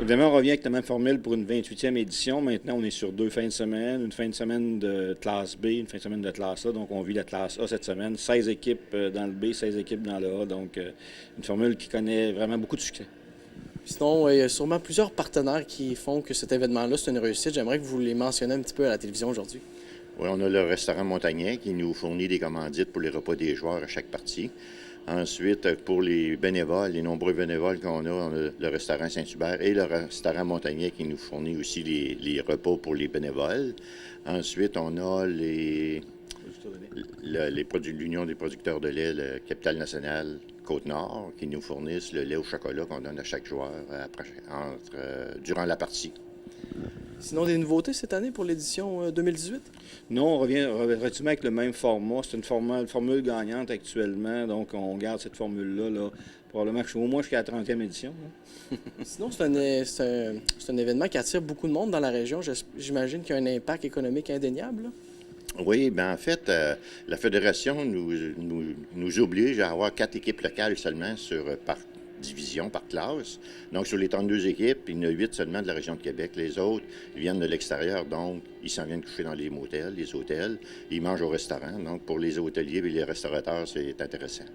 Évidemment, on revient avec la même formule pour une 28e édition. Maintenant, on est sur 2 fins de semaine, une fin de semaine de classe B, une fin de semaine de classe A. Donc, on vit la classe A cette semaine. 16 équipes dans le B, 16 équipes dans le A. Donc, une formule qui connaît vraiment beaucoup de succès. Sinon, il y a sûrement plusieurs partenaires qui font que cet événement-là, c'est une réussite. J'aimerais que vous les mentionniez un petit peu à la télévision aujourd'hui. Oui, on a le restaurant Montagnet qui nous fournit des commandites pour les repas des joueurs à chaque partie. Ensuite, pour les bénévoles, les nombreux bénévoles qu'on a, on a le restaurant Saint-Hubert et le restaurant Montagnet qui nous fournit aussi les repas pour les bénévoles. Ensuite, on a l'Union des producteurs de lait, le Capital national Côte-Nord, qui nous fournissent le lait au chocolat qu'on donne à chaque joueur durant la partie. Sinon, des nouveautés cette année pour l'édition 2018? Non, on revient relativement avec le même format. C'est une formule gagnante actuellement. Donc, on garde cette formule-là, là, probablement au moins jusqu'à la 30e édition. Sinon, c'est un événement qui attire beaucoup de monde dans la région. J'imagine qu'il y a un impact économique indéniable, là. Oui, bien en fait, la Fédération nous oblige à avoir 4 équipes locales seulement par division, par classe. Donc, sur les 32 équipes, il y en a 8 seulement de la région de Québec. Les autres, ils viennent de l'extérieur, donc ils s'en viennent coucher dans les motels, les hôtels. Ils mangent au restaurant. Donc, pour les hôteliers et les restaurateurs, c'est intéressant.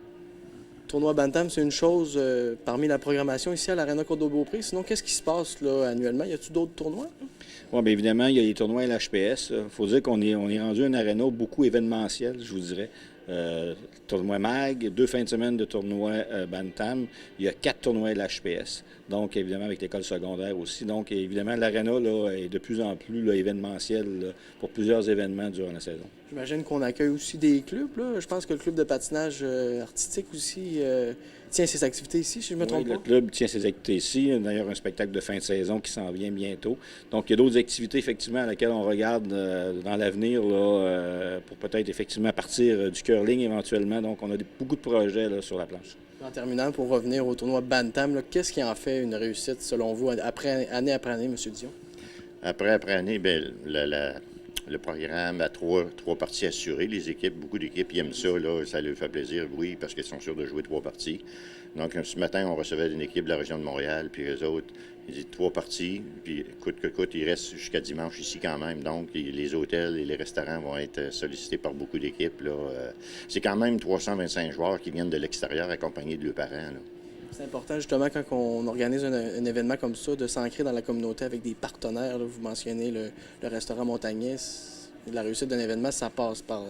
Tournoi Bantam, c'est une chose parmi la programmation ici à l'Arena Côte-de-Beaupré. Sinon, qu'est-ce qui se passe là, annuellement? Y a-t-il d'autres tournois? Oui, bien évidemment, il y a les tournois LHPS. Il faut dire qu'on est rendu un aréna beaucoup événementiel, je vous dirais. Tournoi MAG, 2 fins de semaine de tournoi Bantam. Il y a 4 tournois LHPS. Donc, évidemment, avec l'école secondaire aussi. Donc, évidemment, l'aréna est de plus en plus là, événementiel là, pour plusieurs événements durant la saison. J'imagine qu'on accueille aussi des clubs, là. Je pense que le club de patinage artistique aussi tient ses activités ici, si je ne me trompe Oui, pas. le club tient ses activités ici. Il y a d'ailleurs un spectacle de fin de saison qui s'en vient bientôt. Donc, il y a d'autres activités, effectivement, à laquelle on regarde dans l'avenir pour peut-être, effectivement, partir du curling éventuellement. Donc, on a beaucoup de projets là, sur la planche. En terminant, pour revenir au tournoi Bantam, qu'est-ce qui en fait une réussite, selon vous, année après année, M. Dion? Après année, bien, le programme a trois parties assurées. Les équipes, beaucoup d'équipes, ils aiment ça, là, ça leur fait plaisir, oui, parce qu'ils sont sûrs de jouer 3 parties. Donc, ce matin, on recevait une équipe de la région de Montréal, puis eux autres, ils disent 3 parties, puis coûte que coûte, ils restent jusqu'à dimanche ici quand même. Donc, les hôtels et les restaurants vont être sollicités par beaucoup d'équipes. C'est quand même 325 joueurs qui viennent de l'extérieur accompagnés de leurs parents, là. C'est important, justement, quand on organise un événement comme ça, de s'ancrer dans la communauté avec des partenaires. Là. Vous mentionnez le restaurant Montagnet. La réussite d'un événement, ça passe par...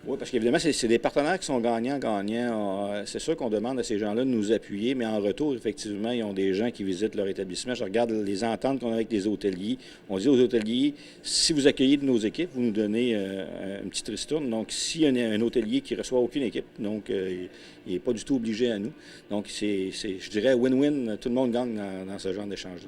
Oui, parce qu'évidemment, c'est des partenaires qui sont gagnants-gagnants. C'est sûr qu'on demande à ces gens-là de nous appuyer, mais en retour, effectivement, ils ont des gens qui visitent leur établissement. Je regarde les ententes qu'on a avec les hôteliers. On dit aux hôteliers, si vous accueillez de nos équipes, vous nous donnez une petite ristourne. Donc, s'il y a un hôtelier qui ne reçoit aucune équipe, donc il n'est pas du tout obligé à nous. Donc, je dirais, win-win, tout le monde gagne dans ce genre d'échange-là.